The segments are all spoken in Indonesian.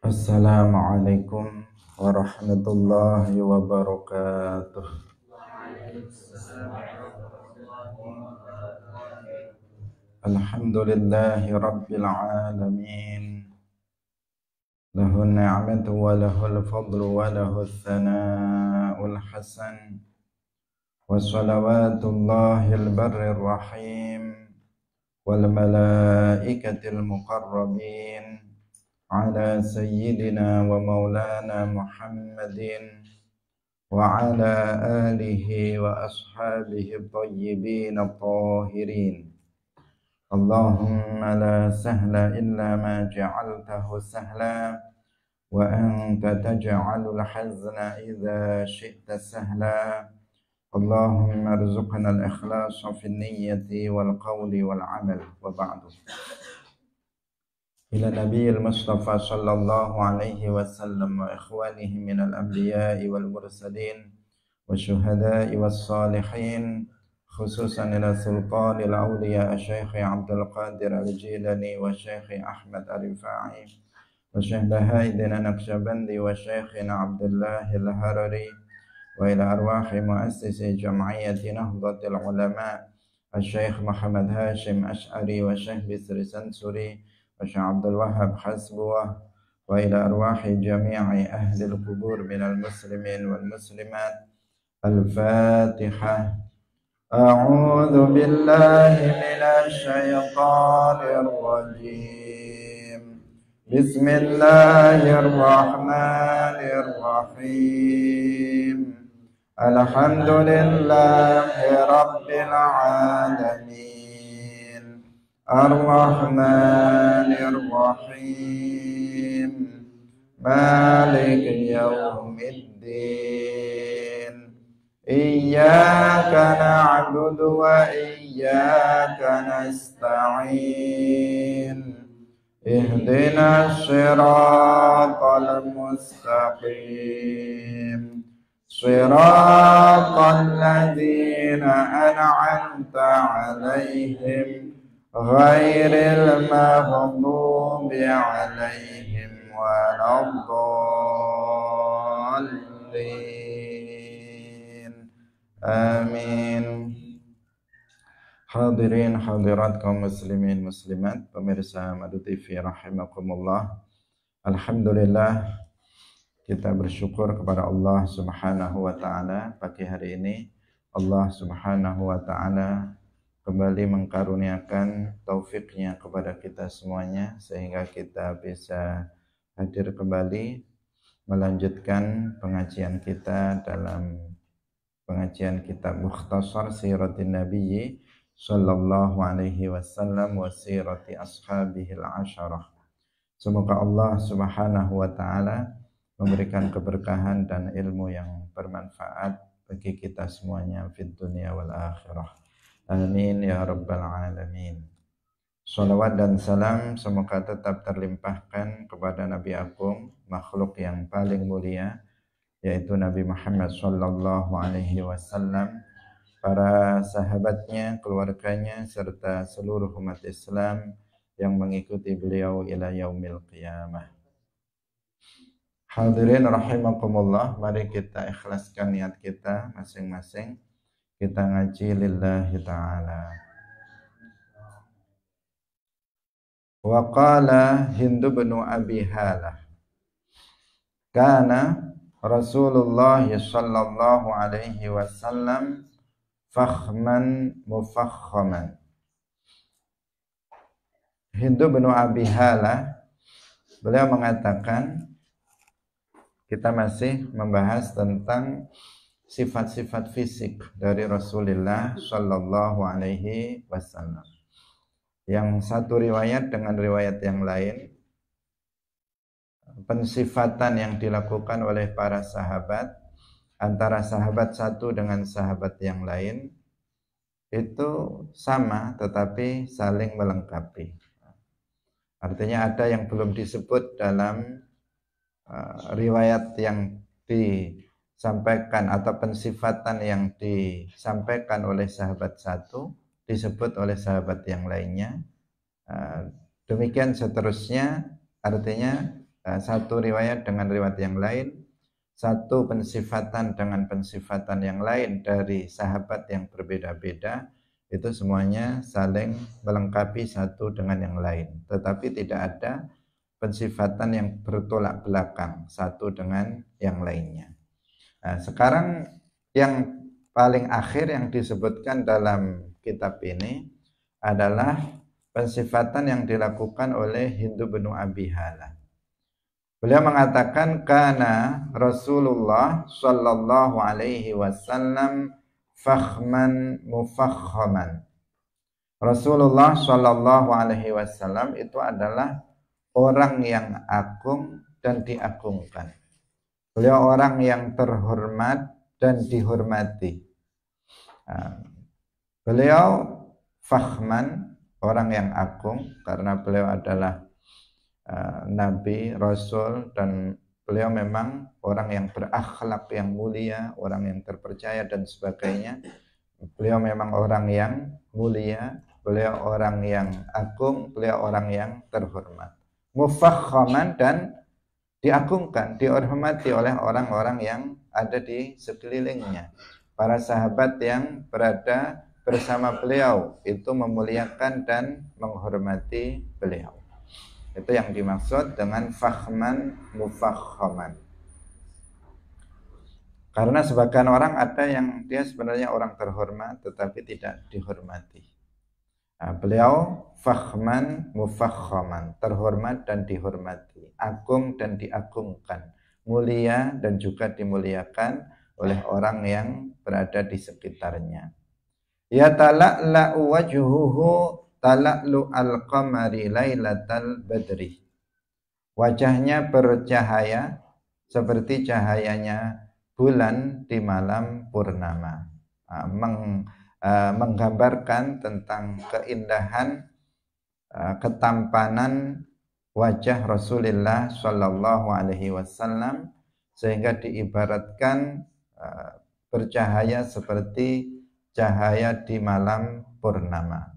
Assalamualaikum warahmatullahi wabarakatuh. Alhamdulillahi rabbil alamin. Lahun ni'matu wa lahul fadlu wa lahul thana'ul hasan. Wa salawatullahil barrir rahim wal malaikatil muqarrabin ala sayyidina wa maulana Muhammadin wa ala alihi wa ashabihi at-tayyibin at-tahirin. Allahumma la sahla illa ma ja'altahu sahla wa anta taj'alul hazna idza syi'ta sahla. Allahumma arzuqna al-ikhlasa fi niyyati wal qawli wal amal wa ba'du. Ila nabiyil Mustafa sallallahu alaihi wasallam wa ikhwanihi minal anbiya'i wal mursalin wa syuhada'i was salihin, khususan ila sultanil awliya Syekh Abdul Qadir Al-Jilani wa Syekh Ahmad Ar-Rifa'i wa Syekh Bahaidin Naqsyabandi wa Syekh Abdullah Al-Harari wa ila arwahi muassisi jam'iyyati Nahdlatul Ulama Syekh Muhammad Hashim Ash'ari wa Syekh Bisri Sansuri wa Syekh Abdul Wahhab Hasbuwah wa ila arwahi jami'i ahli al-qubur minal muslimin wal muslimat. Al-Fatihah. A'udzu billahi minasy syaithanir rajim. Bismillahirrahmanirrahim. Alhamdulillahi rabbil alamin. Ar-Rahmanir Rahim. Maliki yaumiddin. Iyyaka na'budu wa iyyaka nasta'in. Ihdinas siratal mustaqim. Siratal ladzina an'amta 'alaihim ghairil maghdubi 'alaihim waladdallin. Amin. Hadirin hadirat kaum muslimin muslimat, pemirsa Madu TV rahimakumullah. Alhamdulillah, kita bersyukur kepada Allah Subhanahu wa taala. Pagi hari ini Allah Subhanahu wa taala kembali mengkaruniakan taufiknya kepada kita semuanya sehingga kita bisa hadir kembali melanjutkan pengajian kita dalam pengajian kitab Mukhtasar Siratin Nabiyyi sallallahu alaihi wasallam wa sirati ashabihil asyarah. Semoga Allah Subhanahu wa taala memberikan keberkahan dan ilmu yang bermanfaat bagi kita semuanya fid dunya wal akhirah. Amin ya rabbal alamin. Salawat dan salam semoga tetap terlimpahkan kepada Nabi Agung, makhluk yang paling mulia, yaitu Nabi Muhammad sallallahu alaihi wasallam, para sahabatnya, keluarganya, serta seluruh umat Islam yang mengikuti beliau ila yaumil qiyamah. Hadirin rahimakumullah, mari kita ikhlaskan niat kita masing-masing. Kita ngaji lillahi ta'ala. Wa qala Hindu bin Abi Halah, kana Rasulullah sallallahu alaihi wasallam fakhman mufakhaman. Hindu bin Abi Halah, beliau mengatakan, kita masih membahas tentang sifat-sifat fisik dari Rasulullah sallallahu alaihi wasallam. Yang satu riwayat dengan riwayat yang lain, pensifatan yang dilakukan oleh para sahabat, antara sahabat satu dengan sahabat yang lain, itu sama tetapi saling melengkapi. Artinya ada yang belum disebut dalam riwayat yang disampaikan atau pensifatan yang disampaikan oleh sahabat satu disebut oleh sahabat yang lainnya. Demikian seterusnya, artinya satu riwayat dengan riwayat yang lain, satu pensifatan dengan pensifatan yang lain dari sahabat yang berbeda-beda, itu semuanya saling melengkapi satu dengan yang lain. Tetapi tidak ada pensifatan yang bertolak belakang satu dengan yang lainnya. Nah, sekarang yang paling akhir yang disebutkan dalam kitab ini adalah pensifatan yang dilakukan oleh Hindu bin Abi Hala. Beliau mengatakan kana Rasulullah sallallahu alaihi wasallam fakhman mufakhaman. Rasulullah sallallahu alaihi wasallam itu adalah orang yang agung dan diagungkan. Beliau orang yang terhormat dan dihormati. Beliau fakhman, orang yang agung karena beliau adalah Nabi, Rasul, dan beliau memang orang yang berakhlak yang mulia, orang yang terpercaya dan sebagainya. Beliau memang orang yang mulia, beliau orang yang agung, beliau orang yang terhormat. Mufakhaman dan diagungkan, dihormati oleh orang-orang yang ada di sekelilingnya. Para sahabat yang berada bersama beliau itu memuliakan dan menghormati beliau. Itu yang dimaksud dengan fakhman mufakhaman. Karena sebagian orang ada yang dia sebenarnya orang terhormat tetapi tidak dihormati. Nah, beliau fakhman mufakhaman, terhormat dan dihormati, agung dan diagungkan, mulia dan juga dimuliakan oleh orang yang berada di sekitarnya. Ya tala'la'u wajhuhu tala'lu al-qamari lailatal badri. Wajahnya bercahaya seperti cahayanya bulan di malam purnama. Menggambarkan tentang keindahan, ketampanan wajah Rasulullah Shallallahu Alaihi Wasallam sehingga diibaratkan bercahaya seperti cahaya di malam purnama.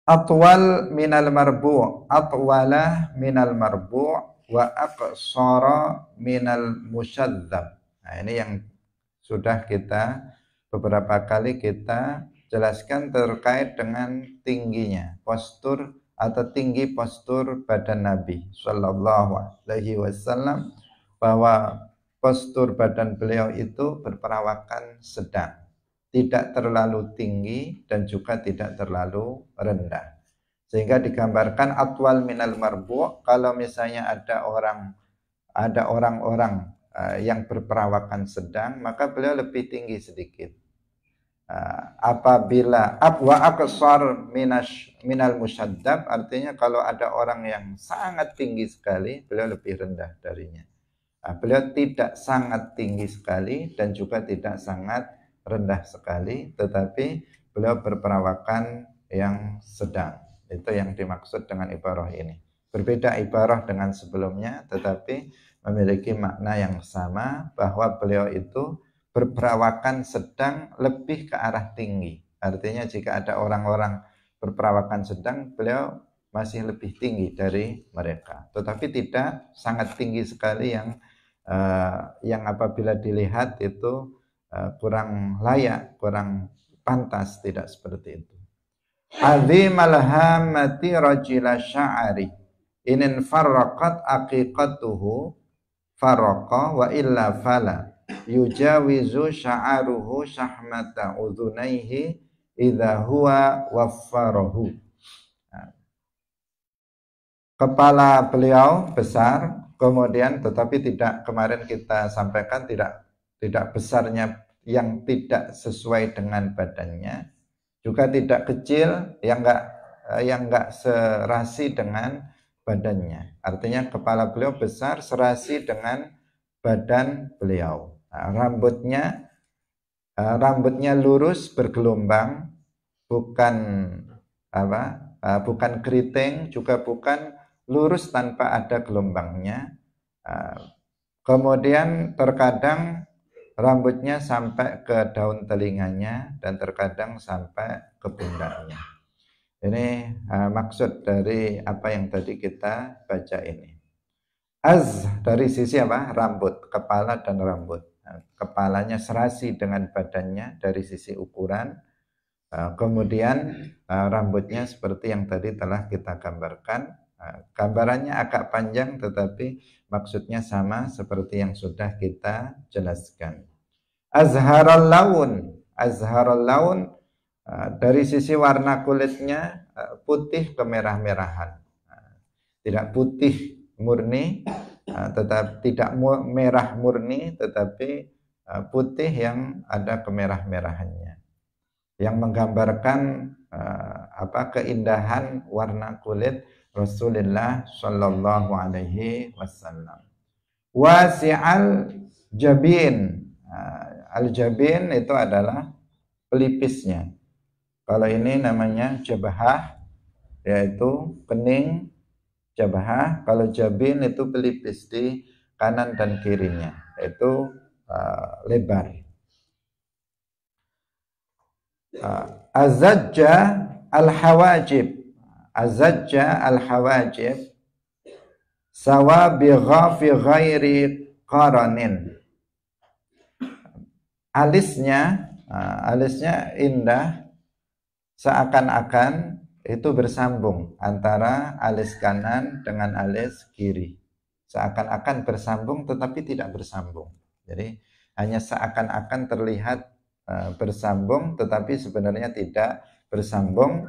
Atwal minal marbu', atwala minal marbu' wa aqsara minal musyadzab. Nah, ini yang sudah kita beberapa kali kita jelaskan terkait dengan tingginya postur atau tinggi postur badan Nabi Sallallahu Alaihi Wasallam, bahwa postur badan beliau itu berperawakan sedang, tidak terlalu tinggi dan juga tidak terlalu rendah, sehingga digambarkan atwal minal marbu'. Kalau misalnya ada orang-orang yang berperawakan sedang, maka beliau lebih tinggi sedikit. Apabila wa aqsar minal musyaddab, artinya kalau ada orang yang sangat tinggi sekali, beliau lebih rendah darinya. Beliau tidak sangat tinggi sekali dan juga tidak sangat rendah sekali, tetapi beliau berperawakan yang sedang. Itu yang dimaksud dengan ibarah ini. Berbeda ibarah dengan sebelumnya, tetapi memiliki makna yang sama, bahwa beliau itu berperawakan sedang lebih ke arah tinggi. Artinya jika ada orang-orang berperawakan sedang, beliau masih lebih tinggi dari mereka, tetapi tidak sangat tinggi sekali yang apabila dilihat itu kurang layak, kurang pantas, tidak seperti itu. Azimal hamati rajila sya'ari inin farraqat aqiqatuhu farraqa wa illa fala yujawizu sya'aruhu syahmata udhunaihi idza huwa waffarahu. Kepala beliau besar, kemudian tetapi tidak, kemarin kita sampaikan tidak besarnya yang tidak sesuai dengan badannya, juga tidak kecil yang enggak serasi dengan badannya. Artinya kepala beliau besar serasi dengan badan beliau. Rambutnya lurus bergelombang, bukan bukan keriting, juga bukan lurus tanpa ada gelombangnya. Kemudian terkadang rambutnya sampai ke daun telinganya dan terkadang sampai ke pundaknya. Ini maksud dari apa yang tadi kita baca ini. Az dari sisi apa? Rambut, kepala dan rambut. Kepalanya serasi dengan badannya dari sisi ukuran. Kemudian rambutnya seperti yang tadi telah kita gambarkan. Gambarannya agak panjang tetapi maksudnya sama seperti yang sudah kita jelaskan. Azharal laun, azharal laun dari sisi warna kulitnya putih kemerah-merahan. Tidak putih murni, tetap tidak merah murni, tetapi putih yang ada kemerah-merahannya, yang menggambarkan keindahan warna kulit Rasulullah Shallallahu Alaihi Wasallam. Wasi'al jabin, al-jabin itu adalah pelipisnya. Kalau ini namanya jabahah, yaitu kening, jabahah. Kalau jabin itu pelipis di kanan dan kirinya, itu lebar. Azajja al-hawajib, azajja al-hawajib sawabigha fi ghairi qaranin. Alisnya indah, seakan-akan itu bersambung antara alis kanan dengan alis kiri. Seakan-akan bersambung tetapi tidak bersambung. Jadi hanya seakan-akan terlihat bersambung tetapi sebenarnya tidak bersambung.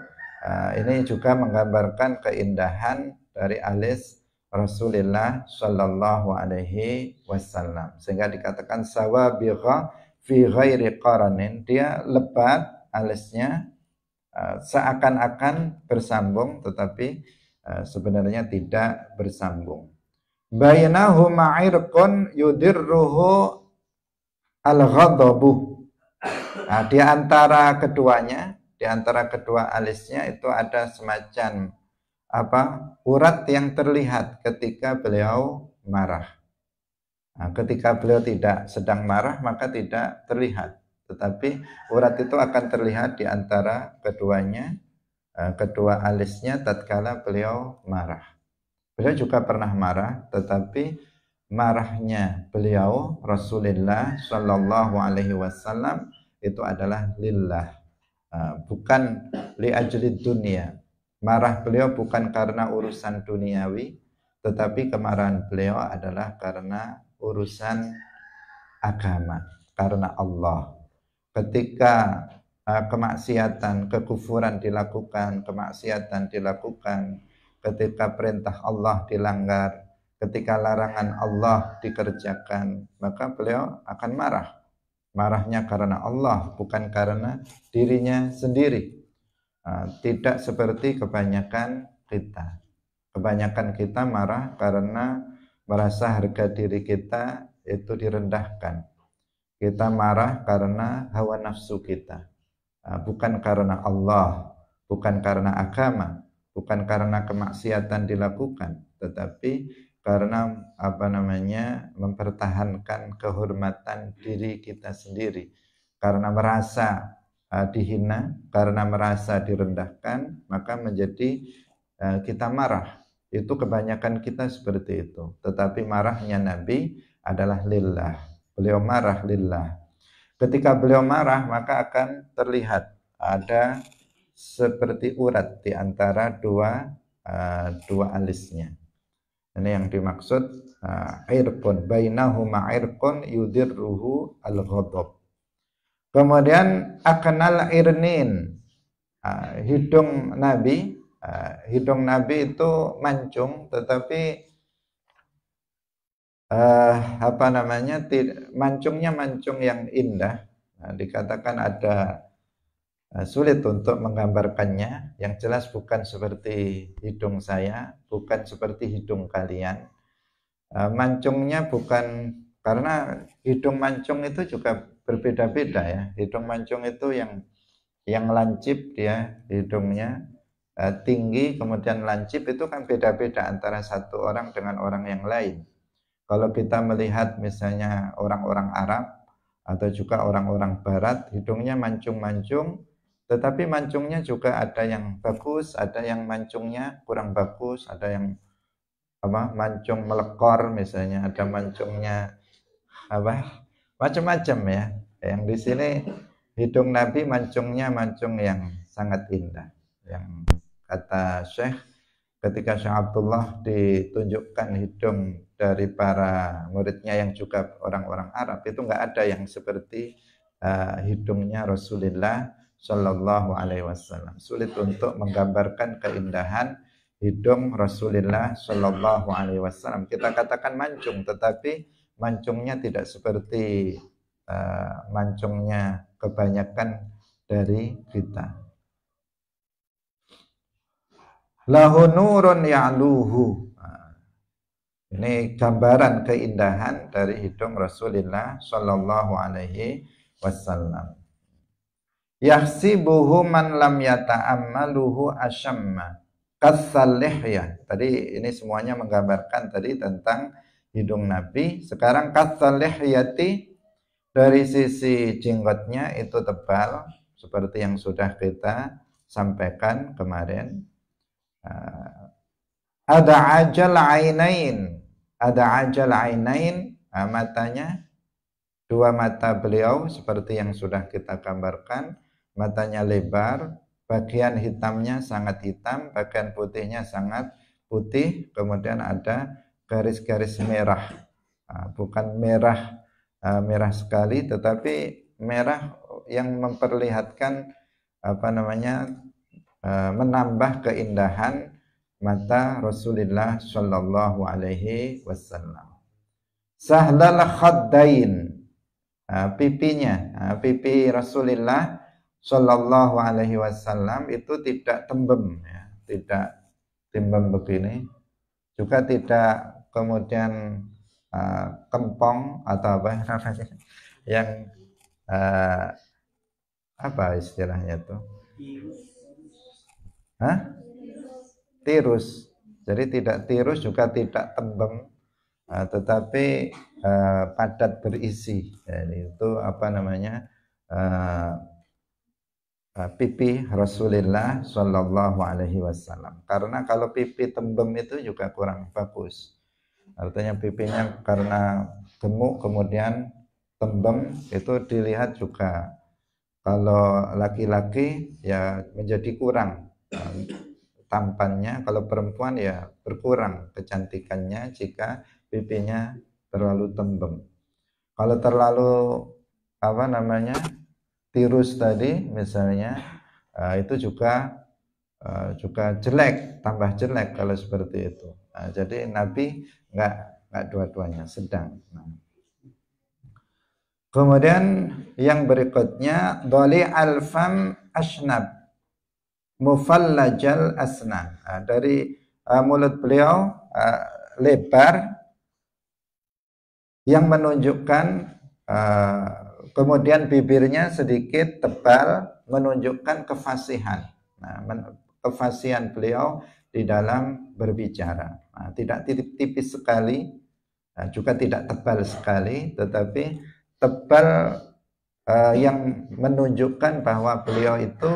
Ini juga menggambarkan keindahan dari alis Rasulullah Shallallahu Alaihi Wasallam, sehingga dikatakan sawabigha fi ghairi qaranin, dia lebat alisnya, seakan-akan bersambung tetapi sebenarnya tidak bersambung. Bainahuma irqun yudirruhu al-ghadabu. Di antara keduanya, di antara kedua alisnya itu ada semacam urat yang terlihat ketika beliau marah. Ketika beliau tidak sedang marah maka tidak terlihat, tetapi urat itu akan terlihat di antara keduanya, kedua alisnya tatkala beliau marah. Beliau juga pernah marah, tetapi marahnya beliau Rasulullah Shallallahu Alaihi Wasallam itu adalah lillah, bukan li ajli dunia. Marah beliau bukan karena urusan duniawi, tetapi kemarahan beliau adalah karena urusan agama, karena Allah. Ketika kemaksiatan, kekufuran dilakukan, kemaksiatan dilakukan, ketika perintah Allah dilanggar, ketika larangan Allah dikerjakan, maka beliau akan marah. Marahnya karena Allah, bukan karena dirinya sendiri. Tidak seperti kebanyakan kita. Kebanyakan kita marah karena merasa harga diri kita itu direndahkan. Kita marah karena hawa nafsu kita, bukan karena Allah, bukan karena agama, bukan karena kemaksiatan dilakukan, tetapi karena mempertahankan kehormatan diri kita sendiri, karena merasa dihina, karena merasa direndahkan, maka menjadi kita marah. Itu kebanyakan kita seperti itu. Tetapi marahnya Nabi adalah lillah. Beliau marah lillah. Ketika beliau marah maka akan terlihat ada seperti urat di antara dua alisnya. Ini yang dimaksud irqun, bainahuma irqun yudirruhu al-ghadab. Kemudian akanal irnin, hidung Nabi. Hidung Nabi itu mancung, tetapi mancungnya mancung yang indah. Dikatakan ada sulit untuk menggambarkannya. Yang jelas bukan seperti hidung saya, bukan seperti hidung kalian. Mancungnya bukan, karena hidung mancung itu juga berbeda-beda ya. Hidung mancung itu yang lancip dia hidungnya, tinggi kemudian lancip, itu kan beda-beda antara satu orang dengan orang yang lain. Kalau kita melihat misalnya orang-orang Arab atau juga orang-orang Barat, hidungnya mancung-mancung, Tetapi mancungnya juga ada yang bagus, ada yang mancungnya kurang bagus, ada yang mancung melekor misalnya, ada mancungnya macam-macam ya. Yang di sini hidung Nabi mancungnya mancung yang sangat indah. Yang kata Syekh, ketika Syekh Abdullah ditunjukkan hidung dari para muridnya yang juga orang-orang Arab, itu nggak ada yang seperti hidungnya Rasulullah Shallallahu Alaihi Wasallam. Sulit untuk menggambarkan keindahan hidung Rasulullah Shallallahu Alaihi Wasallam. Kita katakan mancung, tetapi mancungnya tidak seperti mancungnya kebanyakan dari kita. Lahu nurun ya'luhu. Ini gambaran keindahan dari hidung Rasulullah Shallallahu Alaihi Wasallam. Yahsibuhu man lam yata'ammaluhu asyamma katsal lihya. Tadi ini semuanya menggambarkan tadi tentang hidung Nabi. Sekarang katsal lihyati, dari sisi jenggotnya itu tebal seperti yang sudah kita sampaikan kemarin. Ada ajal ainain, matanya, dua mata beliau seperti yang sudah kita gambarkan, matanya lebar, bagian hitamnya sangat hitam, bagian putihnya sangat putih, kemudian ada garis-garis merah, bukan merah merah sekali, tetapi merah yang memperlihatkan menambah keindahan mata Rasulullah Shallallahu Alaihi Wasallam. Sahlal khaddain, pipinya, pipi Rasulullah Shallallahu Alaihi Wasallam itu tidak tembem, ya, tidak tembem begini, juga tidak kemudian kempong atau apa namanya, yang apa istilahnya itu? Tirus. Jadi tidak tirus juga tidak tembem, tetapi padat berisi. Jadi itu pipi Rasulullah Shallallahu Alaihi Wasallam. Karena kalau pipi tembem itu juga kurang bagus. Artinya pipinya karena gemuk kemudian tembem, itu dilihat juga kalau laki-laki ya menjadi kurang tampannya, kalau perempuan ya berkurang kecantikannya jika pipinya terlalu tembem. Kalau terlalu tirus tadi misalnya, itu juga jelek, tambah jelek kalau seperti itu. Jadi Nabi nggak dua-duanya, sedang. Kemudian yang berikutnya, doli alfam asnab mufallajal asnan. Dari mulut beliau lebar yang menunjukkan, kemudian bibirnya sedikit tebal menunjukkan kefasihan. Kefasihan beliau di dalam berbicara. Tidak tipis sekali, juga tidak tebal sekali, tetapi tebal yang menunjukkan bahwa beliau itu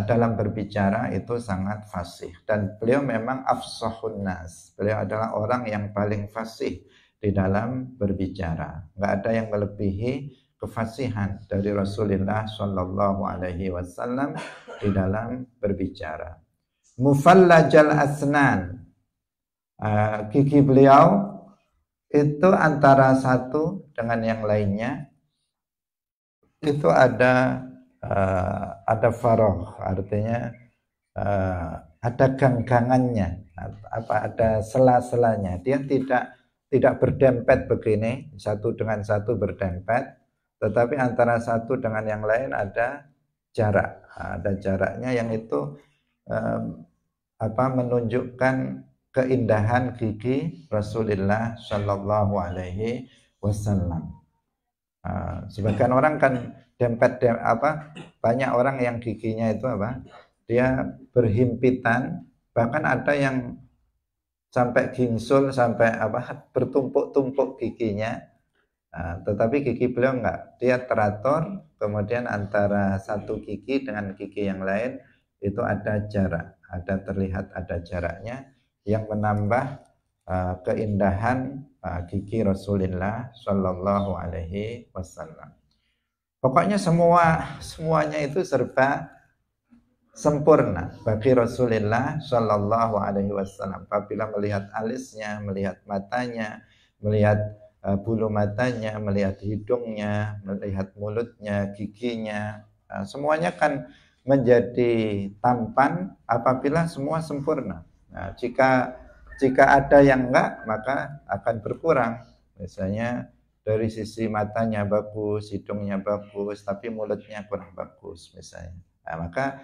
dalam berbicara itu sangat fasih. Dan beliau memang afsahun nas. Beliau adalah orang yang paling fasih di dalam berbicara. Nggak ada yang melebihi kefasihan dari Rasulullah Shallallahu Alaihi Wasallam di dalam berbicara. Mufallajal asnan, gigi beliau itu antara satu dengan yang lainnya itu ada faroh, artinya ada ganggangannya, ada sela-selanya. Dia tidak berdempet begini, satu dengan satu berdempet, tetapi antara satu dengan yang lain ada jarak, ada jaraknya, yang itu menunjukkan keindahan gigi Rasulullah Shallallahu Alaihi Wasallam. Sebagian orang kan banyak orang yang giginya itu dia berhimpitan, bahkan ada yang sampai gingsul, sampai bertumpuk-tumpuk giginya. Tetapi gigi beliau enggak, dia teratur, kemudian antara satu gigi dengan gigi yang lain itu ada jarak, terlihat ada jaraknya yang menambah keindahan gigi Rasulullah Shallallahu Alaihi Wasallam. Pokoknya semuanya itu serba sempurna bagi Rasulullah Shallallahu Alaihi Wasallam. Apabila melihat alisnya, melihat matanya, melihat bulu matanya, melihat hidungnya, melihat mulutnya, giginya, semuanya kan menjadi tampan apabila semua sempurna. Nah, jika ada yang enggak, maka akan berkurang. Misalnya dari sisi matanya bagus, hidungnya bagus, tapi mulutnya kurang bagus misalnya. Nah, maka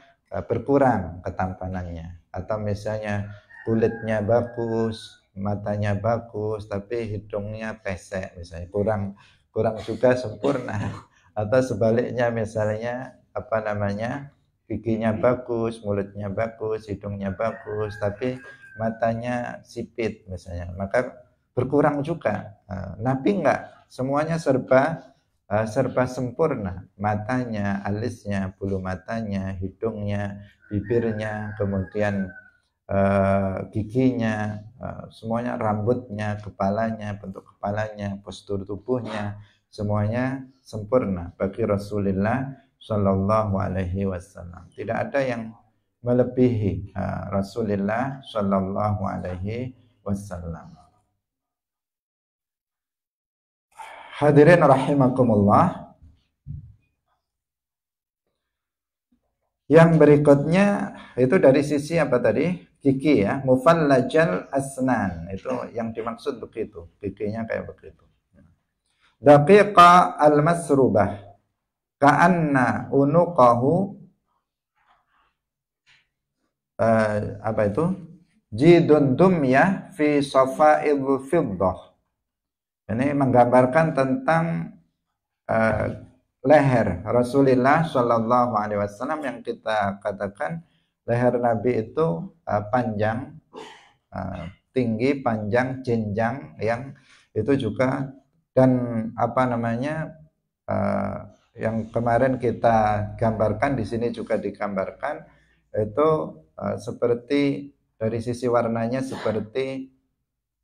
berkurang ketampanannya. Atau misalnya kulitnya bagus, matanya bagus, tapi hidungnya pesek misalnya, kurang juga sempurna. Atau sebaliknya misalnya giginya bagus, mulutnya bagus, hidungnya bagus, tapi matanya sipit misalnya, maka berkurang juga. Nabi enggak, semuanya serba sempurna, matanya, alisnya, bulu matanya, hidungnya, bibirnya, kemudian giginya, semuanya, rambutnya, kepalanya, bentuk kepalanya, postur tubuhnya, semuanya sempurna bagi Rasulullah Shallallahu Alaihi Wasallam. Tidak ada yang melebihi Rasulullah Shallallahu Alaihi Wasallam. Hadirin rahimakumullah. Yang berikutnya itu dari sisi apa tadi? Gigi ya, mufallajal asnan, itu yang dimaksud begitu, giginya kayak begitu. Daqiqa al-masrubah ka'anna unuqahu apa itu? Jidun dumyah fi safa'il fiddah. Ini menggambarkan tentang leher Rasulullah Shallallahu Alaihi Wasallam, yang kita katakan leher Nabi itu panjang, tinggi, panjang, jenjang, yang itu juga, dan yang kemarin kita gambarkan di sini juga digambarkan itu seperti dari sisi warnanya seperti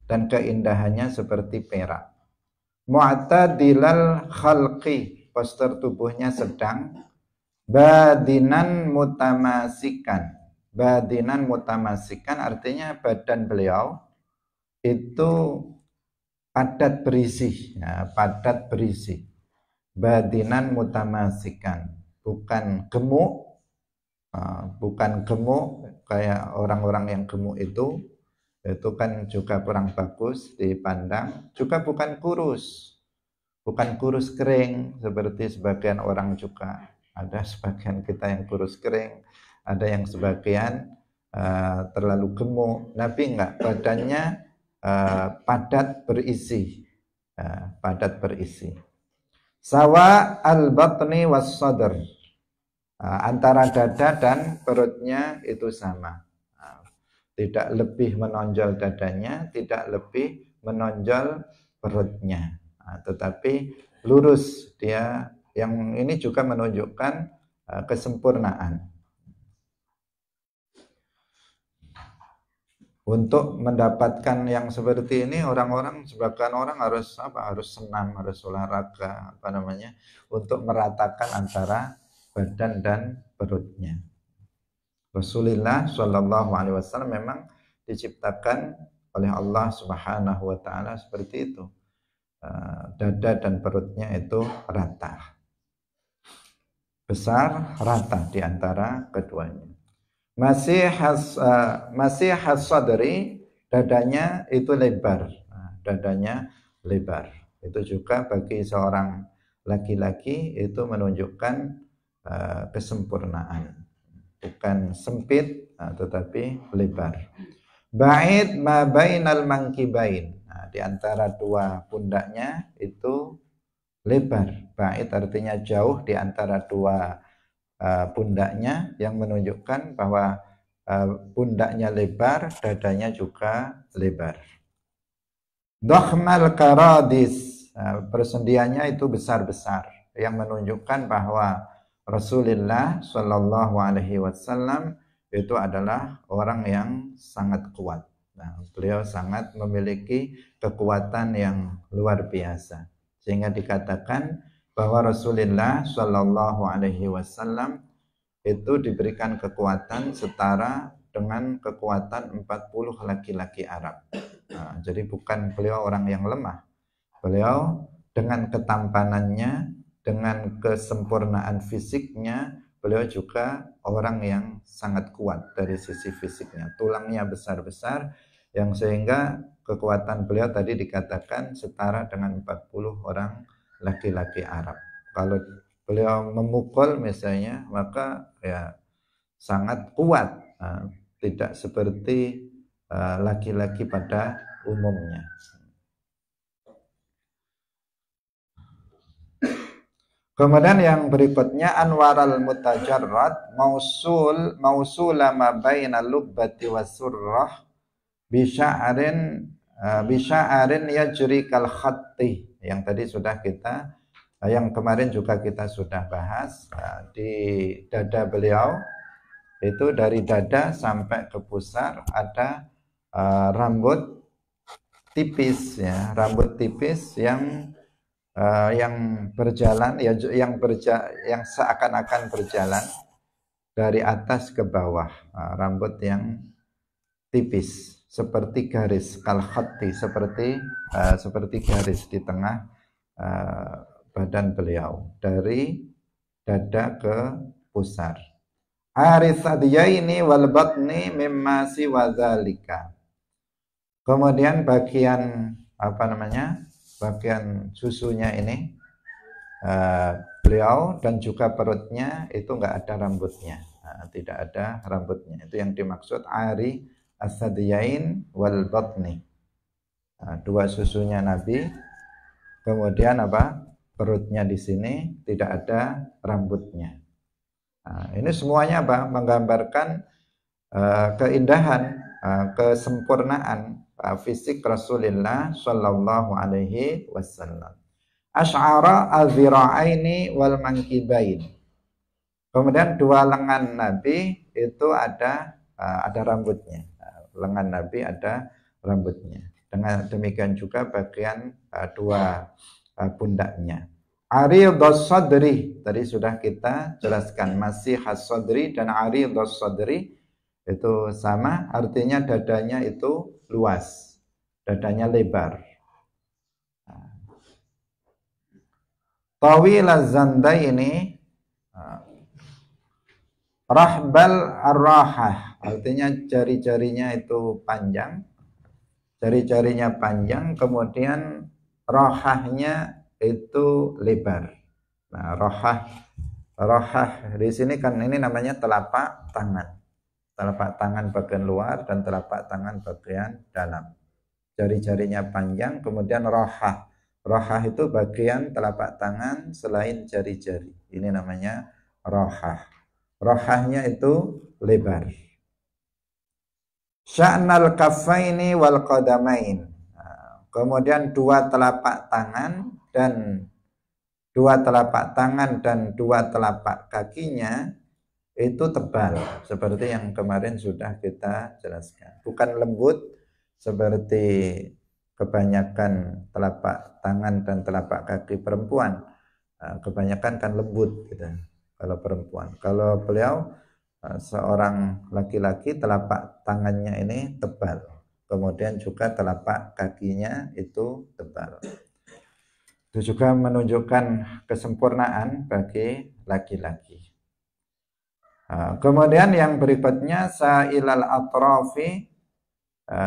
dan keindahannya seperti perak. Mu'tadilal khalqi, postur tubuhnya sedang, badinan mutamasikan. Badinan mutamasikan artinya badan beliau itu padat berisi, ya, padat berisi. Badinan mutamasikan, bukan gemuk, kayak orang-orang yang gemuk itu kan juga kurang bagus dipandang, juga bukan kurus kering seperti sebagian orang juga. Ada sebagian kita yang kurus kering, ada yang sebagian terlalu gemuk. Nabi enggak, badannya padat berisi, sawa al-batni was sadr, antara dada dan perutnya itu sama. Tidak lebih menonjol dadanya, tidak lebih menonjol perutnya, tetapi lurus dia. Yang ini juga menunjukkan kesempurnaan. Untuk mendapatkan yang seperti ini, sebagian orang harus senam, harus olahraga, untuk meratakan antara badan dan perutnya. Rasulullah Shallallahu Alaihi Wasallam memang diciptakan oleh Allah Subhanahu Wa Taala seperti itu, dada dan perutnya itu rata, besar, rata di antara keduanya. Masih has sadri, dadanya itu lebar, Itu juga bagi seorang laki-laki itu menunjukkan kesempurnaan. Bukan sempit, tetapi lebar. Ba'id ma bainal mangkibain, di antara dua pundaknya itu lebar. Ba'id artinya jauh di antara dua pundaknya, yang menunjukkan bahwa pundaknya lebar, dadanya juga lebar. Dokhmal karadis, persendiannya itu besar-besar, yang menunjukkan bahwa Rasulullah Shallallahu Alaihi Wasallam itu adalah orang yang sangat kuat. Nah, beliau sangat memiliki kekuatan yang luar biasa, sehingga dikatakan bahwa Rasulullah Shallallahu Alaihi Wasallam itu diberikan kekuatan setara dengan kekuatan 40 laki-laki Arab. Nah, jadi bukan beliau orang yang lemah. Beliau dengan ketampanannya, dengan kesempurnaan fisiknya, beliau juga orang yang sangat kuat dari sisi fisiknya. Tulangnya besar-besar, yang sehingga kekuatan beliau tadi dikatakan setara dengan 40 orang laki-laki Arab. Kalau beliau memukul misalnya, maka ya sangat kuat, tidak seperti laki-laki pada umumnya. Kemudian yang berikutnya anwaral mutajarrad mausula ma baina lubbati wasurrah bisya'arin yajri kal khatti, yang tadi sudah kita yang kemarin juga kita sudah bahas. Di dada beliau itu dari dada sampai ke pusar ada rambut tipis ya, rambut tipis yang berjalan ya, yang seakan-akan berjalan dari atas ke bawah, rambut yang tipis seperti garis kal khatti, seperti garis di tengah badan beliau dari dada ke pusar. Arisadyaini wal batni mimma siwadzalika. Kemudian bagian bagian susunya ini beliau dan juga perutnya itu enggak ada rambutnya, tidak ada rambutnya. Itu yang dimaksud ari as-sadyain wal batni, dua susunya Nabi, kemudian perutnya di sini tidak ada rambutnya. Ini semuanya menggambarkan keindahan, kesempurnaan fisik Rasulullah Shallallahu Alaihi Wasallam. Ash'ara al-zira'aini wal mankibain. Kemudian dua lengan Nabi itu ada rambutnya. Lengan Nabi ada rambutnya. Dengan demikian juga bagian dua pundaknya. Aridhus sadri tadi sudah kita jelaskan, masih has-sadri dan aridhus sadri itu sama, artinya dadanya itu luas, dadanya lebar. Tawilaz zandaini rahbal ar-rahah, artinya jari-jarinya itu panjang, jari-jarinya panjang, kemudian rahahnya itu lebar. Nah, rahah di sini kan ini namanya telapak tangan. Telapak tangan bagian luar dan telapak tangan bagian dalam. Jari-jarinya panjang, kemudian rahah. Rahah itu bagian telapak tangan selain jari-jari. Ini namanya rahah. Rahahnya itu lebar. Sya'nal kaffaini wal qadamain. Kemudian dua telapak tangan dan dua telapak kakinya itu tebal, seperti yang kemarin sudah kita jelaskan. Bukan lembut seperti kebanyakan telapak tangan dan telapak kaki perempuan. Kebanyakan kan lembut gitu kalau perempuan. Kalau beliau seorang laki-laki, telapak tangannya ini tebal. Kemudian juga telapak kakinya itu tebal. Itu juga menunjukkan kesempurnaan bagi laki-laki. Kemudian yang berikutnya sa'ilal atrafi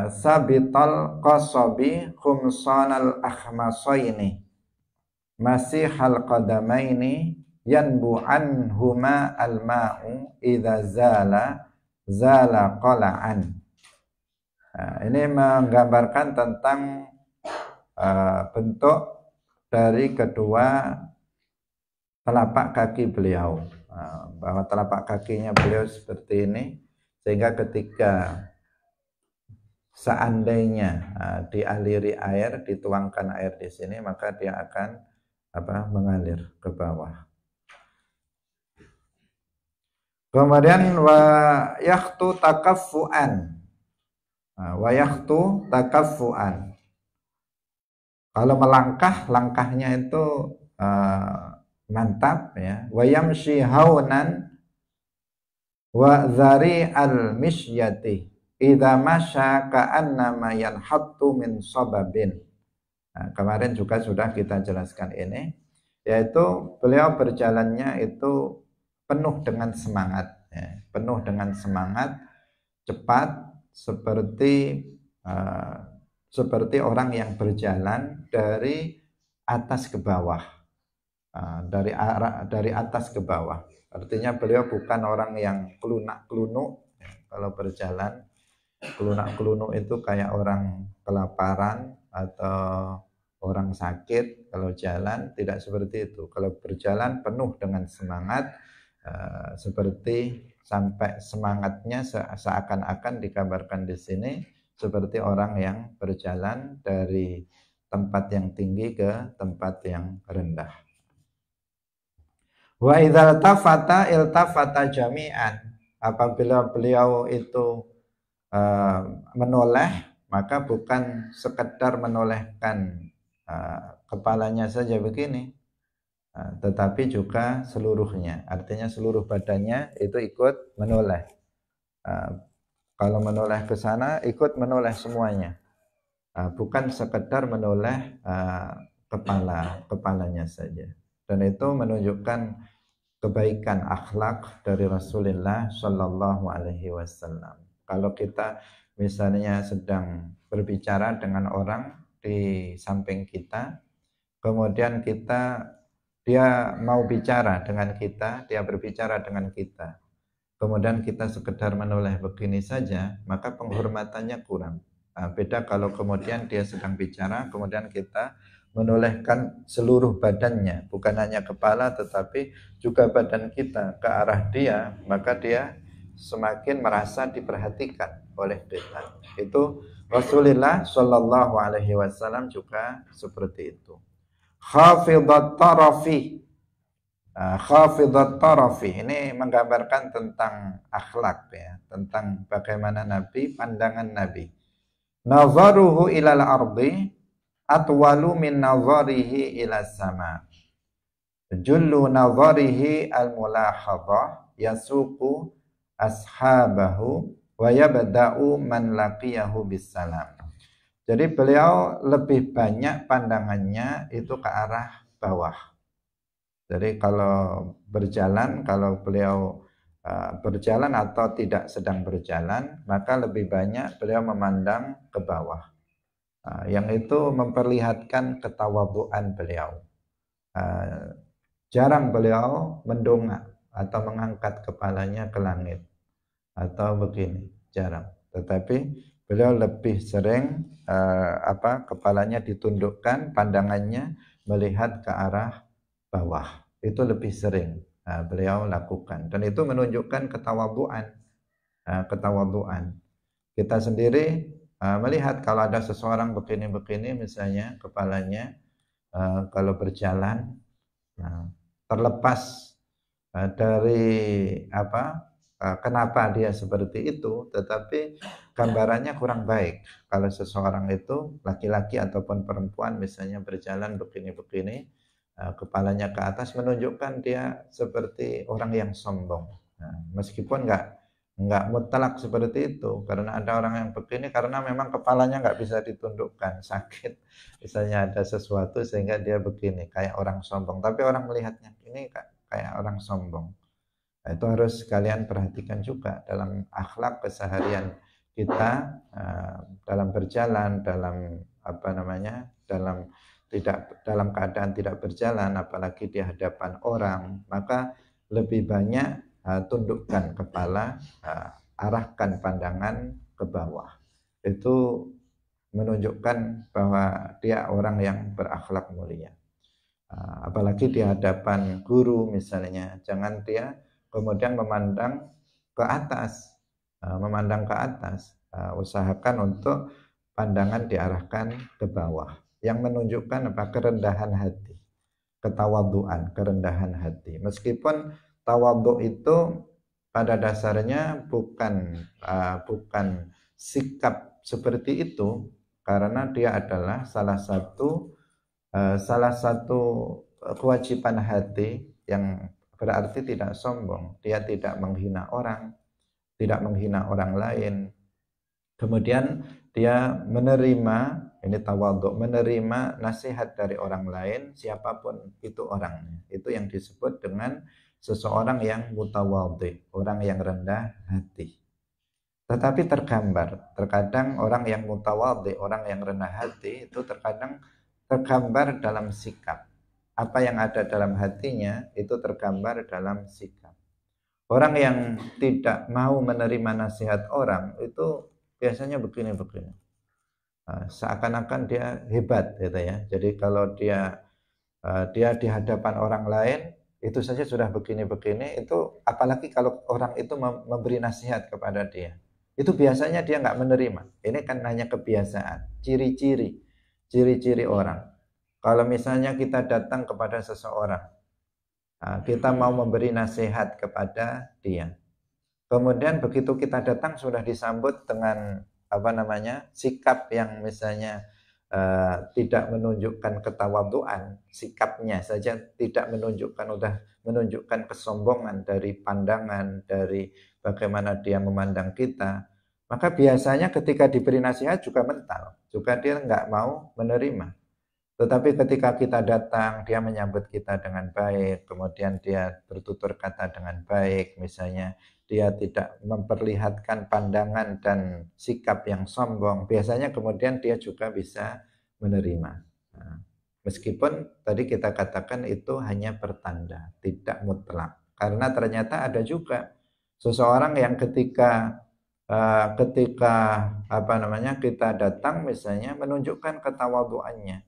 sabital qasabi khumsanal akhmasaini masihal qadamaini yanbu anhuma al-ma'u idza zala qala'an. Ini menggambarkan tentang bentuk dari kedua telapak kaki beliau, bahwa telapak kakinya beliau seperti ini, sehingga ketika seandainya dialiri air, dituangkan air di sini, maka dia akan mengalir ke bawah. Kemudian wa yakhtu takaffuan. Wa yakhtu takaffuan. Kalau melangkah, langkahnya itu mantap ya. Wa yamshi haunan wa dzari al-misyati idza masya ka'annama yanhattu min sababin. Nah, kemarin juga sudah kita jelaskan ini, yaitu beliau berjalannya itu penuh dengan semangat ya. Penuh dengan semangat, cepat, seperti orang yang berjalan dari atas ke bawah, dari atas ke bawah. Artinya beliau bukan orang yang kelunak-kelunuk ya. Kalau berjalan kelunak-kelunuk itu kayak orang kelaparan atau orang sakit. Kalau jalan tidak seperti itu. Kalau berjalan penuh dengan semangat, seperti sampai semangatnya seakan-akan digambarkan di sini seperti orang yang berjalan dari tempat yang tinggi ke tempat yang rendah. Wa idzal tafata iltafata jami'an. Apabila beliau itu menoleh, maka bukan sekedar menolehkan kepalanya saja begini, tetapi juga seluruhnya. Artinya seluruh badannya itu ikut menoleh. Kalau menoleh ke sana, ikut menoleh semuanya. Bukan sekedar menoleh kepalanya saja. Dan itu menunjukkan kebaikan akhlak dari Rasulullah Shallallahu Alaihi Wasallam. Kalau kita misalnya sedang berbicara dengan orang di samping kita, kemudian dia mau bicara dengan kita, dia berbicara dengan kita, kemudian kita sekedar menoleh begini saja, maka penghormatannya kurang. Beda kalau kemudian dia sedang bicara, kemudian kita menolehkan seluruh badannya, bukan hanya kepala tetapi juga badan kita ke arah dia, maka dia semakin merasa diperhatikan oleh kita. Itu Rasulullah Shallallahu Alaihi Wasallam juga seperti itu. Khafidat tarafi. Khafidat tarafi ini menggambarkan tentang akhlak ya, tentang bagaimana Nabi, pandangan Nabi. Nazaruhu ilal ardi atwalu min nazarihi ila sama. Jullu nazarihi al-mulahadhah yasuqu ashabahu wa yabda'u man laqiyahu bisalam. Jadi beliau lebih banyak pandangannya itu ke arah bawah. Jadi kalau berjalan, kalau beliau berjalan atau tidak sedang berjalan, maka lebih banyak beliau memandang ke bawah. Yang itu memperlihatkan ketawadhuan beliau. Jarang beliau mendongak atau mengangkat kepalanya ke langit atau begini, jarang. Tetapi beliau lebih sering kepalanya ditundukkan, pandangannya melihat ke arah bawah. Itu lebih sering beliau lakukan, dan itu menunjukkan ketawadhuan. Kita sendiri melihat kalau ada seseorang begini-begini misalnya kepalanya, kalau berjalan terlepas dari kenapa dia seperti itu, tetapi gambarannya kurang baik. Kalau seseorang itu laki-laki ataupun perempuan misalnya berjalan begini-begini, kepalanya ke atas, menunjukkan dia seperti orang yang sombong. Meskipun nggak mutlak seperti itu, karena ada orang yang begini karena memang kepalanya nggak bisa ditundukkan, sakit misalnya, ada sesuatu sehingga dia begini kayak orang sombong, tapi orang melihatnya ini kayak orang sombong. Nah, itu harus kalian perhatikan juga dalam akhlak keseharian kita, dalam berjalan, dalam keadaan tidak berjalan, apalagi di hadapan orang, maka lebih banyak tundukkan kepala, arahkan pandangan ke bawah. Itu menunjukkan bahwa dia orang yang berakhlak mulia. Apalagi di hadapan guru misalnya, jangan dia kemudian memandang ke atas, Usahakan untuk pandangan diarahkan ke bawah, yang menunjukkan apa? Kerendahan hati, ketawaduan, kerendahan hati. Meskipun tawadhu itu pada dasarnya bukan sikap seperti itu, karena dia adalah salah satu kewajiban hati yang berarti tidak sombong. Dia tidak menghina orang, tidak menghina orang lain. Kemudian dia menerima, ini tawadhu, menerima nasihat dari orang lain, siapapun itu orangnya. Itu yang disebut dengan seseorang yang mutawadhi, orang yang rendah hati. Tetapi terkadang orang yang mutawadhi, orang yang rendah hati itu terkadang tergambar dalam sikap. Apa yang ada dalam hatinya itu tergambar dalam sikap. Orang yang tidak mau menerima nasihat orang itu biasanya begini-begini. Seakan-akan dia hebat gitu ya. Jadi kalau dia di hadapan orang lain itu saja sudah begini-begini, itu apalagi kalau orang itu memberi nasihat kepada dia. Itu biasanya dia nggak menerima. Ini kan hanya kebiasaan, ciri-ciri orang. Kalau misalnya kita datang kepada seseorang, kita mau memberi nasihat kepada dia. Kemudian begitu kita datang sudah disambut dengan sikap yang misalnya tidak menunjukkan ketawaduan, sikapnya saja tidak menunjukkan kesombongan dari pandangan, dari bagaimana dia memandang kita. Maka biasanya ketika diberi nasihat juga mental, juga dia nggak mau menerima. Tetapi ketika kita datang, dia menyambut kita dengan baik, kemudian dia bertutur kata dengan baik, misalnya dia tidak memperlihatkan pandangan dan sikap yang sombong, biasanya kemudian dia juga bisa menerima. Nah, meskipun tadi kita katakan itu hanya pertanda, tidak mutlak. Karena ternyata ada juga seseorang yang ketika kita datang misalnya menunjukkan ketawaduannya.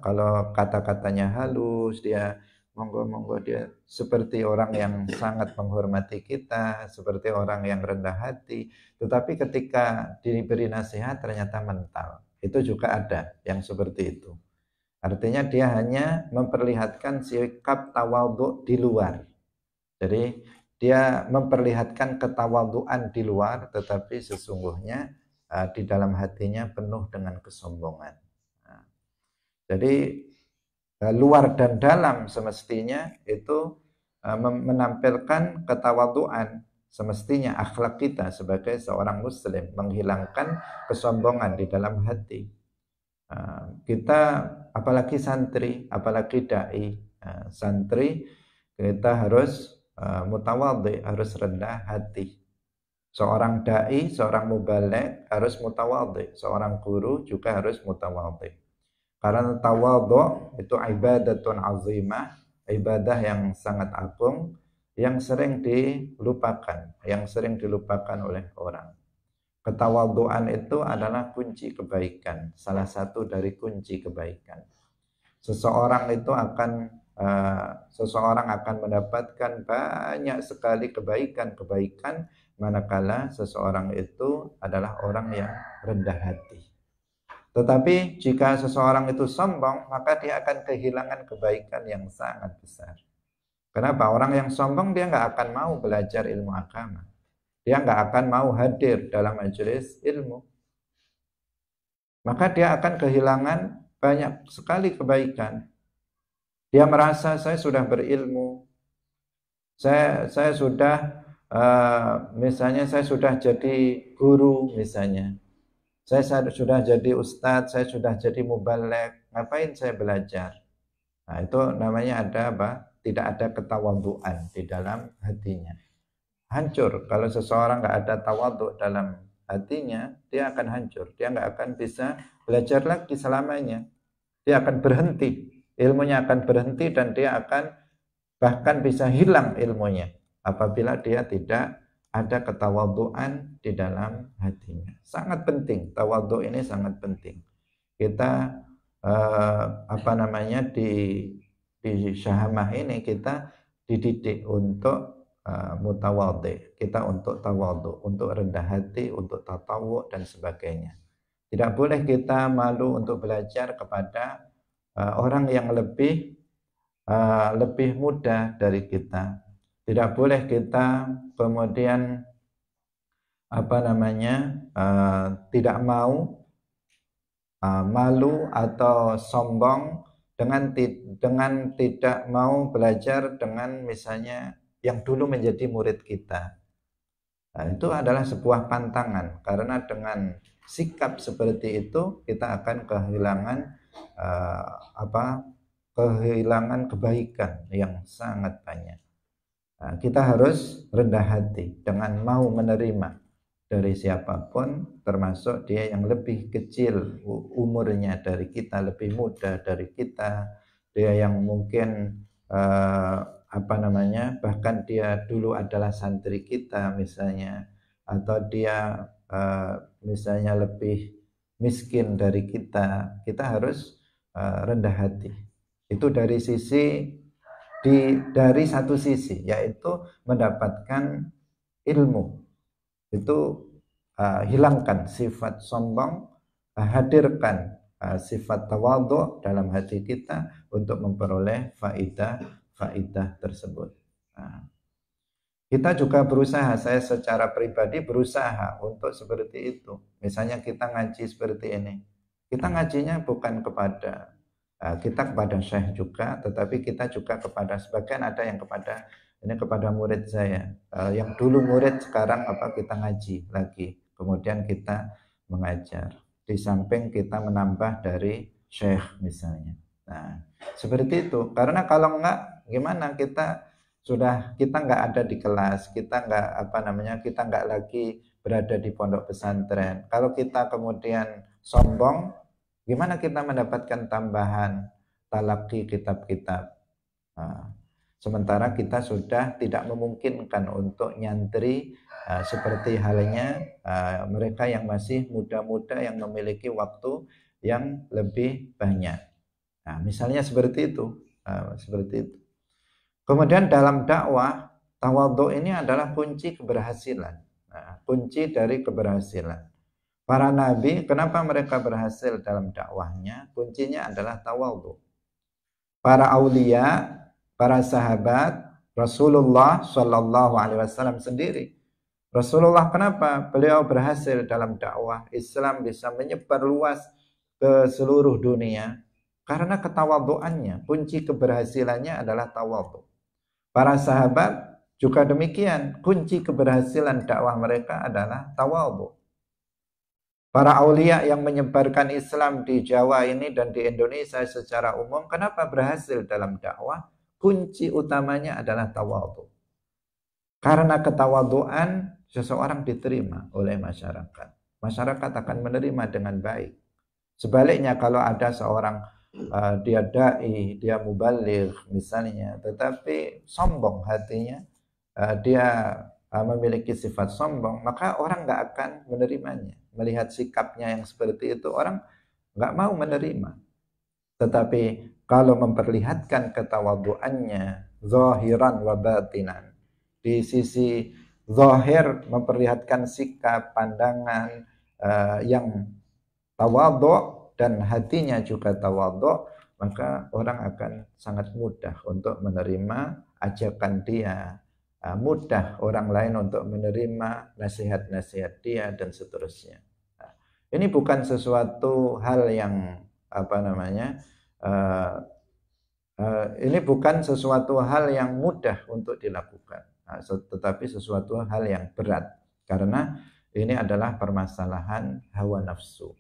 Kalau kata-katanya halus, dia monggo-monggo, dia seperti orang yang sangat menghormati kita, seperti orang yang rendah hati. Tetapi ketika diberi nasihat ternyata mental. Itu juga ada yang seperti itu. Artinya dia hanya memperlihatkan sikap tawadhu di luar. Jadi dia memperlihatkan ketawadhuan di luar, tetapi sesungguhnya di dalam hatinya penuh dengan kesombongan. Jadi luar dan dalam semestinya itu menampilkan ketawaduan. Semestinya akhlak kita sebagai seorang muslim menghilangkan kesombongan di dalam hati. Kita apalagi santri, apalagi dai, santri kita harus mutawadhi, harus rendah hati. Seorang dai, seorang mubaligh harus mutawadhi, seorang guru juga harus mutawadhi. Karena tawadhu itu ibadatun azimah, ibadah yang sangat agung, yang sering dilupakan oleh orang. Ketawadhuan itu adalah kunci kebaikan, salah satu dari kunci kebaikan. Seseorang akan mendapatkan banyak sekali kebaikan manakala seseorang itu adalah orang yang rendah hati. Tetapi jika seseorang itu sombong, maka dia akan kehilangan kebaikan yang sangat besar. Kenapa? Orang yang sombong dia nggak akan mau belajar ilmu agama. Dia nggak akan mau hadir dalam majelis ilmu. Maka dia akan kehilangan banyak sekali kebaikan. Dia merasa saya sudah berilmu. Saya sudah misalnya saya sudah jadi guru misalnya. Saya sudah jadi ustadz, saya sudah jadi mubaligh, ngapain saya belajar? Nah, itu namanya ada apa? Tidak ada ketawadhuan di dalam hatinya. Hancur. Kalau seseorang nggak ada tawadhu dalam hatinya, dia akan hancur. Dia nggak akan bisa belajar lagi selamanya. Dia akan berhenti. Ilmunya akan berhenti dan dia akan bahkan bisa hilang ilmunya apabila dia tidak ada ketawadhuan di dalam hatinya. Sangat penting, tawadhu ini sangat penting. Kita di syahamah ini kita dididik untuk mutawadhi, kita untuk tawadhu, untuk rendah hati, untuk tatawu dan sebagainya. Tidak boleh kita malu untuk belajar kepada orang yang lebih muda dari kita. Tidak boleh kita kemudian tidak mau malu atau sombong dengan tidak mau belajar dengan misalnya yang dulu menjadi murid kita. Nah, itu adalah sebuah pantangan, karena dengan sikap seperti itu kita akan kehilangan kebaikan yang sangat banyak. Nah, kita harus rendah hati dengan mau menerima dari siapapun, termasuk dia yang lebih kecil umurnya dari kita, lebih muda dari kita, dia yang mungkin bahkan dia dulu adalah santri kita misalnya, atau dia misalnya lebih miskin dari kita harus rendah hati. Itu dari satu sisi, yaitu mendapatkan ilmu. Itu hilangkan sifat sombong, hadirkan sifat tawadhu dalam hati kita untuk memperoleh faidah tersebut. Nah, kita juga berusaha, saya secara pribadi berusaha untuk seperti itu. Misalnya kita ngaji seperti ini, kita ngajinya bukan kepada kita kepada syekh juga, tetapi kita juga kepada, sebagian ada yang kepada murid saya, yang dulu murid sekarang kita ngaji lagi, kemudian kita mengajar, di samping kita menambah dari syekh misalnya. Nah, seperti itu, karena kalau enggak gimana, kita enggak ada di kelas, kita enggak lagi berada di pondok pesantren. Kalau kita kemudian sombong, gimana kita mendapatkan tambahan talaqi kitab-kitab? Sementara kita sudah tidak memungkinkan untuk nyantri seperti halnya mereka yang masih muda-muda yang memiliki waktu yang lebih banyak. Nah, misalnya seperti itu. Kemudian dalam dakwah, tawadhu ini adalah kunci keberhasilan. Kunci dari keberhasilan. Para nabi, kenapa mereka berhasil dalam dakwahnya? Kuncinya adalah tawadhu. Para aulia, para sahabat, Rasulullah Shallallahu Alaihi Wasallam sendiri. Rasulullah kenapa beliau berhasil dalam dakwah Islam bisa menyebar luas ke seluruh dunia? Karena ketawadhuannya. Kunci keberhasilannya adalah tawadhu. Para sahabat juga demikian. Kunci keberhasilan dakwah mereka adalah tawadhu. Para aulia yang menyebarkan Islam di Jawa ini dan di Indonesia secara umum, kenapa berhasil dalam dakwah? Kunci utamanya adalah tawadhu. Karena ketawadhuan seseorang diterima oleh masyarakat. Masyarakat akan menerima dengan baik. Sebaliknya kalau ada seorang dia dai, dia mubaligh misalnya, tetapi sombong hatinya, dia memiliki sifat sombong, maka orang nggak akan menerimanya. Melihat sikapnya yang seperti itu, orang nggak mau menerima. Tetapi kalau memperlihatkan ketawadhuannya zahiran wa batinan, di sisi zahir memperlihatkan sikap, pandangan yang tawadhu dan hatinya juga tawadhu, maka orang akan sangat mudah untuk menerima ajakan dia, mudah orang lain untuk menerima nasihat-nasihat dia dan seterusnya. Ini bukan sesuatu hal yang ini bukan sesuatu hal yang mudah untuk dilakukan, tetapi sesuatu hal yang berat, karena ini adalah permasalahan hawa nafsu.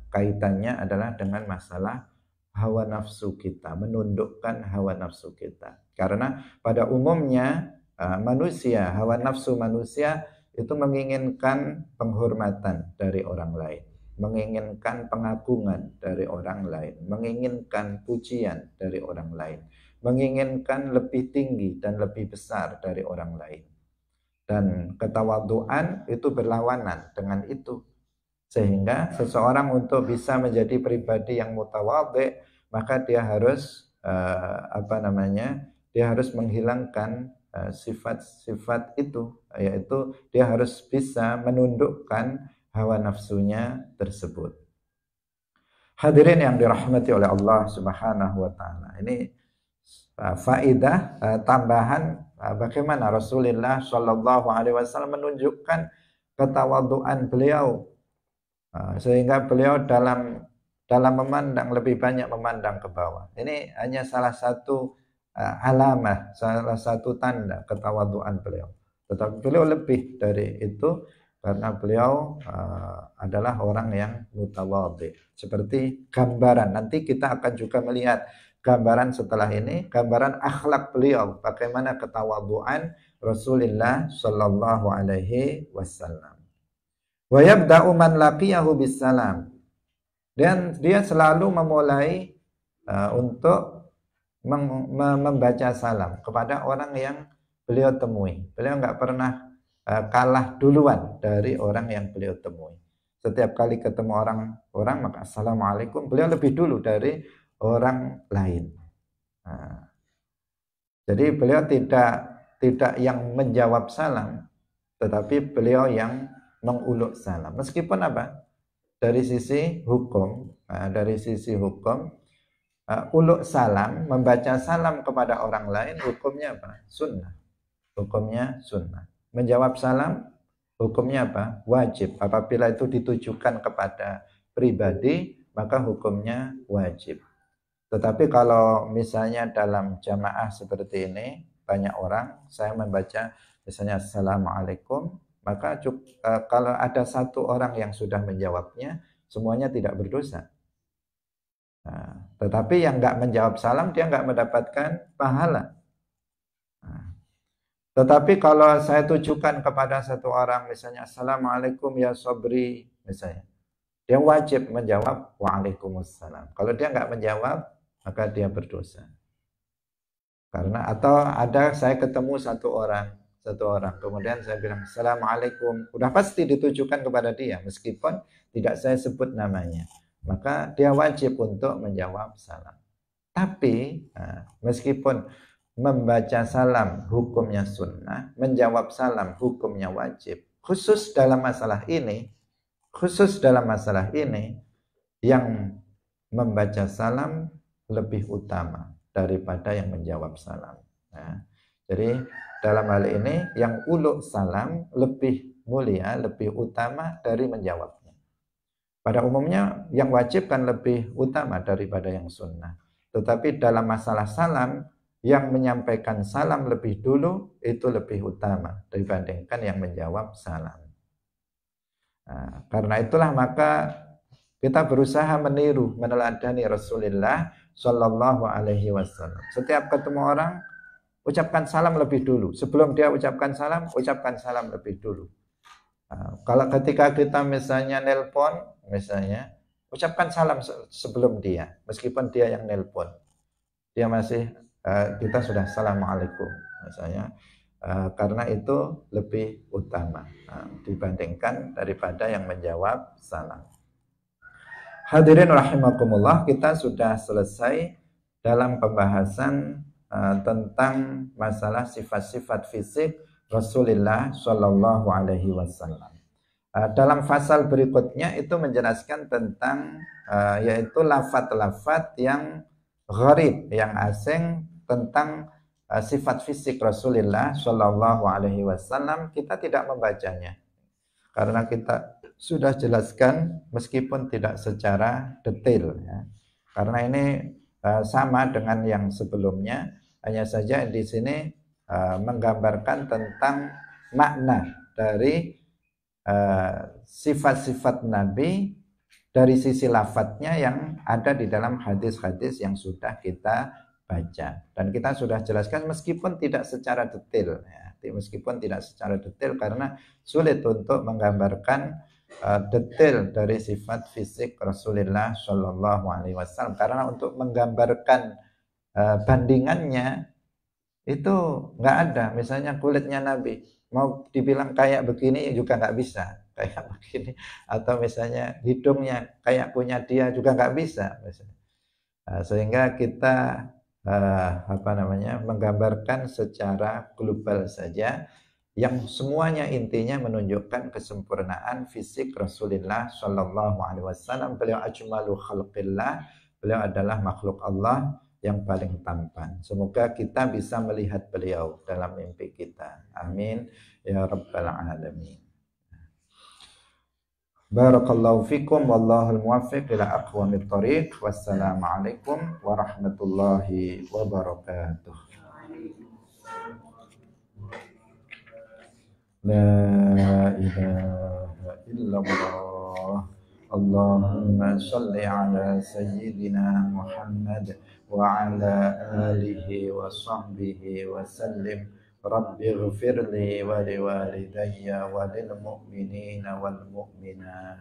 Kaitannya adalah dengan masalah hawa nafsu kita, menundukkan hawa nafsu kita. Karena pada umumnya manusia, hawa nafsu manusia itu menginginkan penghormatan dari orang lain, menginginkan pengagungan dari orang lain, menginginkan pujian dari orang lain, menginginkan lebih tinggi dan lebih besar dari orang lain. Dan ketawadhuan itu berlawanan dengan itu. Sehingga seseorang untuk bisa menjadi pribadi yang mutawadhi, maka dia harus dia harus menghilangkan sifat-sifat itu, yaitu dia harus bisa menundukkan hawa nafsunya tersebut. Hadirin yang dirahmati oleh Allah Subhanahu wa taala. Ini faidah tambahan bagaimana Rasulullah Shallallahu alaihi wasallam menunjukkan ketawaduan beliau, sehingga beliau dalam memandang lebih banyak memandang ke bawah. Ini hanya salah satu alamah, salah satu tanda ketawaduan beliau. Tetapi beliau lebih dari itu karena beliau adalah orang yang mutawadhi. Seperti gambaran, nanti kita akan juga melihat gambaran setelah ini, gambaran akhlak beliau, bagaimana ketawaduan Rasulullah Shallallahu alaihi wasallam. Wa yabda'u man laqiyahu bisalam. Dan dia selalu memulai untuk membaca salam kepada orang yang beliau temui. Beliau nggak pernah kalah duluan dari orang yang beliau temui. Setiap kali ketemu orang maka assalamualaikum, beliau lebih dulu dari orang lain. Jadi beliau tidak yang menjawab salam, tetapi beliau yang menguluk salam. Meskipun apa? Dari sisi hukum, uluk salam, membaca salam kepada orang lain, hukumnya apa? Sunnah. Hukumnya sunnah. Menjawab salam, hukumnya apa? Wajib. Apabila itu ditujukan kepada pribadi, maka hukumnya wajib. Tetapi kalau misalnya dalam jamaah seperti ini, banyak orang, saya membaca misalnya assalamualaikum, maka kalau ada satu orang yang sudah menjawabnya, semuanya tidak berdosa. Nah, tetapi yang nggak menjawab salam, dia nggak mendapatkan pahala. Nah, tetapi kalau saya tujukan kepada satu orang, misalnya assalamualaikum ya sobri, misalnya, dia wajib menjawab waalaikumsalam. Kalau dia nggak menjawab, maka dia berdosa. Karena atau ada saya ketemu satu orang, kemudian saya bilang assalamualaikum, udah pasti ditujukan kepada dia meskipun tidak saya sebut namanya, maka dia wajib untuk menjawab salam. Tapi meskipun membaca salam hukumnya sunnah, menjawab salam hukumnya wajib, khusus dalam masalah ini yang membaca salam lebih utama daripada yang menjawab salam. Nah, jadi dalam hal ini yang uluk salam lebih mulia, lebih utama dari menjawabnya. Pada umumnya yang wajib kan lebih utama daripada yang sunnah. Tetapi dalam masalah salam, yang menyampaikan salam lebih dulu itu lebih utama dibandingkan yang menjawab salam. Nah, karena itulah maka kita berusaha meniru, meneladani Rasulullah Shallallahu alaihi wasallam. Setiap ketemu orang, ucapkan salam lebih dulu. Sebelum dia ucapkan salam lebih dulu. Nah, kalau ketika kita misalnya nelpon, misalnya, ucapkan salam sebelum dia. Meskipun dia yang nelpon. Dia masih, kita sudah assalamualaikum. Misalnya, karena itu lebih utama dibandingkan daripada yang menjawab salam. Hadirin rahimakumullah, kita sudah selesai dalam pembahasan tentang masalah sifat-sifat fisik Rasulullah Shallallahu alaihi wasallam. Dalam fasal berikutnya itu menjelaskan tentang yaitu lafaz-lafaz yang gharib, yang asing tentang sifat fisik Rasulullah Shallallahu alaihi wasallam. Kita tidak membacanya karena kita sudah jelaskan meskipun tidak secara detail ya. Karena ini sama dengan yang sebelumnya, hanya saja di sini menggambarkan tentang makna dari sifat-sifat Nabi dari sisi lafadznya yang ada di dalam hadis-hadis yang sudah kita baca. Dan kita sudah jelaskan meskipun tidak secara detail ya. Meskipun tidak secara detail karena sulit untuk menggambarkan detail dari sifat fisik Rasulullah Shallallahu alaihi wasallam, karena untuk menggambarkan bandingannya itu nggak ada. Misalnya kulitnya Nabi mau dibilang kayak begini juga nggak bisa, kayak begini, atau misalnya hidungnya kayak punya dia juga nggak bisa misalnya. Sehingga kita menggambarkan secara global saja, yang semuanya intinya menunjukkan kesempurnaan fisik Rasulullah Shallallahu Alaihi Wasallam. Beliau ajmalu khalqillah, beliau adalah makhluk Allah yang paling tampan. Semoga kita bisa melihat beliau dalam mimpi kita. Amin ya rabbal alamin. Barakallahu fikum wallahul muwaffiq ila aqwamit thoriq. Wassalamualaikum warahmatullahi wabarakatuh. La ilaha illallah. Allahumma salli ala sayyidina Muhammad wa ala alihi wa sahbihi wa sallim. Rabbi ghfirli wa liwalidayya wa lil mu'minina wal mu'minat.